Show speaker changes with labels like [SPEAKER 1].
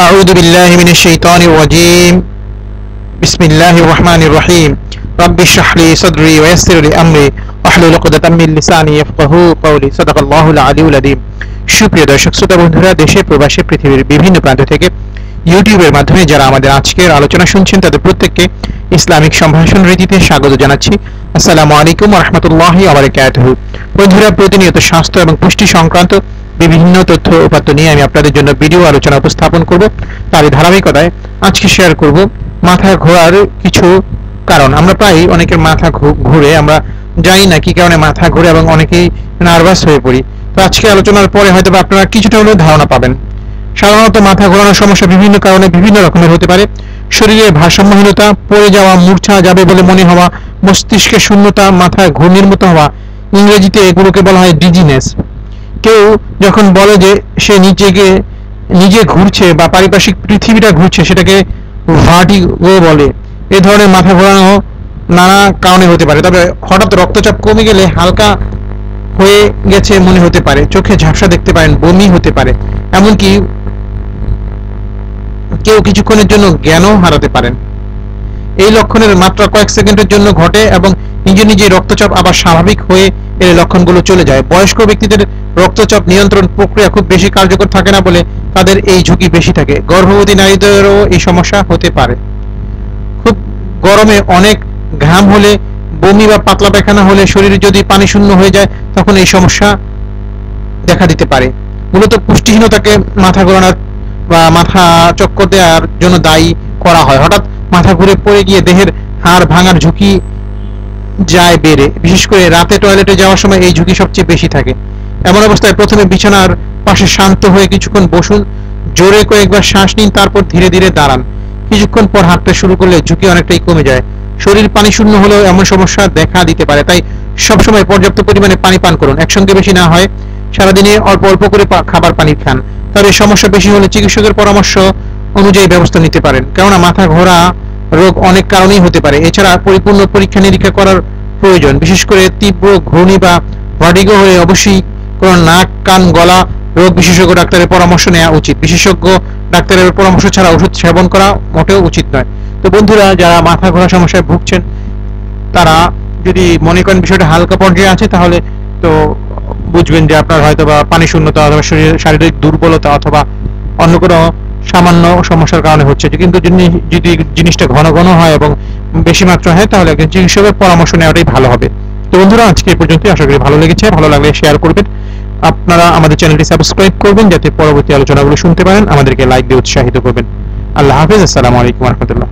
[SPEAKER 1] أعوذ بالله من الشيطان الرجيم بسم الله الرحمن الرحيم رب اشرح لي صدري ويسر لي أمري واحلل عقدة من لساني يفقهوا قولي صدق الله العلي العظيم। সুপ্রিয় দর্শক শ্রোতা বন্ধুরা, দেশে প্রবাসে পৃথিবীর বিভিন্ন প্রান্ত থেকে ইউটিউবের মাধ্যমে যারা আমাদের আজকের আলোচনা শুনছেন তাদের প্রত্যেককে ইসলামিক সম্ভাষণ রীতিতে স্বাগত জানাচ্ছি। আসসালামু আলাইকুম ওয়া রাহমাতুল্লাহি ওয়া বারাকাতুহু। বন্ধুরা, প্রতিনিয়ত স্বাস্থ্য এবং পুষ্টি সংক্রান্ত বিভিন্ন তথ্য উপাত্ত নিয়ে আমি আপনাদের জন্য ভিডিও আলোচনা উপস্থাপন করব। তারই ধারাবাহিকতায় আজকে শেয়ার করব মাথা ঘোরার কিছু কারণ। আমরা প্রায় অনেকের মাথা ঘুরে, আমরা জানি না কি কারণে মাথা ঘুরে এবং অনেকেই নার্ভাস হয়ে পড়ি। তো আজকে আলোচনার পরে হয়তো আপনারা কিছুটা হলেও ধারণা পাবেন। সাধারণত মাথা ঘোরানোর সমস্যা বিভিন্ন কারণে বিভিন্ন রকমের হতে পারে। শরীরের ভারসাম্যহীনতা, পড়ে যাওয়া, মূর্ছা যাবে বলে মনে হওয়া, মস্তিষ্কের শূন্যতা, মাথায় ঘূর্ণির মতো হওয়া, ইংরেজিতে এগুলোকে বলা হয় ডিজিনেস। কেউ যখন বলে যে সে নিজে ঘুরছে বা পারিপার্শ্বিক পৃথিবীটা ঘুরছে, সেটাকে ভার্টিগো বলে। এ ধরনের মাথা ঘোরানো নানা কারণে হতে পারে। তবে হঠাৎ রক্তচাপ কমে গেলে হালকা হয়ে গেছে মনে হতে পারে, চোখে ঝাপসা দেখতে পারেন, বমি হতে পারে, এমনকি কেউ কিছুক্ষণের জন্য জ্ঞানও হারাতে পারেন। এই লক্ষণের মাত্র কয়েক সেকেন্ডের জন্য ঘটে এবং নিজে নিজে রক্তচাপ আবার স্বাভাবিক হয়ে এর লক্ষণগুলো চলে যায়। বয়স্ক ব্যক্তিদের রক্তচাপ নিয়ন্ত্রণ প্রক্রিয়া খুব বেশি কার্যকর থাকে না বলে তাদের এই ঝুঁকি বেশি থাকে। গর্ভবতী নারীদেরও এই সমস্যা হতে পারে। খুব গরমে অনেক ঘাম হলে, বমি বা পাতলা পায়খানা হলে, শরীরে যদি পানি শূন্য হয়ে যায়, তখন এই সমস্যা দেখা দিতে পারে। মূলত পুষ্টিহীনতাকে মাথা ঘোরানোর বা মাথা চক্কর দেওয়ার জন্য দায়ী করা হয়। হঠাৎ মাথা ঘুরে পড়ে গিয়ে দেহের হাড় ভাঙার ঝুঁকি যায় বেড়ে। বিশেষ করে রাতে টয়লেটে যাওয়ার সময় এই ঝুঁকি সবচেয়ে বেশি থাকে। এমন অবস্থায় প্রথমে বিছানার পাশে শান্ত হয়ে কিছুক্ষণ বসুন, জোরে কয়েকবার শ্বাস নিন, তারপর ধীরে ধীরে দাঁড়ান। কিছুক্ষণ পর হাঁটতে শুরু করলে ঝুঁকি অনেকটাই কমে যায়। শরীর পানি শূন্য হলেও এমন সমস্যা দেখা দিতে পারে, তাই সবসময় পর্যাপ্ত পরিমাণে পানি পান করুন। একসঙ্গে বেশি না হয়, সারাদিনে অল্প অল্প করে খাবার পানি খান। তবে সমস্যা বেশি হলে চিকিৎসকের পরামর্শ অনুযায়ী ব্যবস্থা নিতে পারেন, কেননা মাথা ঘোরা রোগ অনেক কারণেই হতে পারে। এছাড়া পরিপূর্ণ পরীক্ষা নিরীক্ষা করার প্রয়োজন। বিশেষ করে তীব্র ঘূর্ণি বা ভার্টিগো হলে অবশ্যই কোনো নাক, কান, গলা রোগ বিশেষজ্ঞ ডাক্তারের পরামর্শ নেওয়া উচিত। বিশেষজ্ঞ ডাক্তারের পরামর্শ ছাড়া ওষুধ সেবন করা মোটেও উচিত নয়। তো বন্ধুরা, যারা মাথা ঘোরা সমস্যায় ভুগছেন তারা যদি মনে করেন বিষয়টা হালকা পর্যায়ে আছে, তাহলে তো বুঝবেন যে আপনার হয়তো বা পানি শূন্যতা অথবা শারীরিক দুর্বলতা অথবা অন্য কোনো সামান্য সমস্যার কারণে হচ্ছে। কিন্তু যদি জিনিসটা ঘন ঘন হয় এবং বেশি মাত্রা হয়, তাহলে একজন চিকিৎসকের পরামর্শ নেওয়াটাই ভালো হবে। তো বন্ধুরা, আজকে এই পর্যন্তই। আশা করি ভালো লেগেছে। ভালো লাগলে শেয়ার করবেন। আপনারা আমাদের চ্যানেলটি সাবস্ক্রাইব করবেন যাতে পরবর্তী আলোচনাগুলো শুনতে পারেন। আমাদেরকে লাইক দিয়ে উৎসাহিত করবেন। আল্লাহ হাফেজ। আসসালামু আলাইকুম ওয়া রাহমাতুল্লাহ।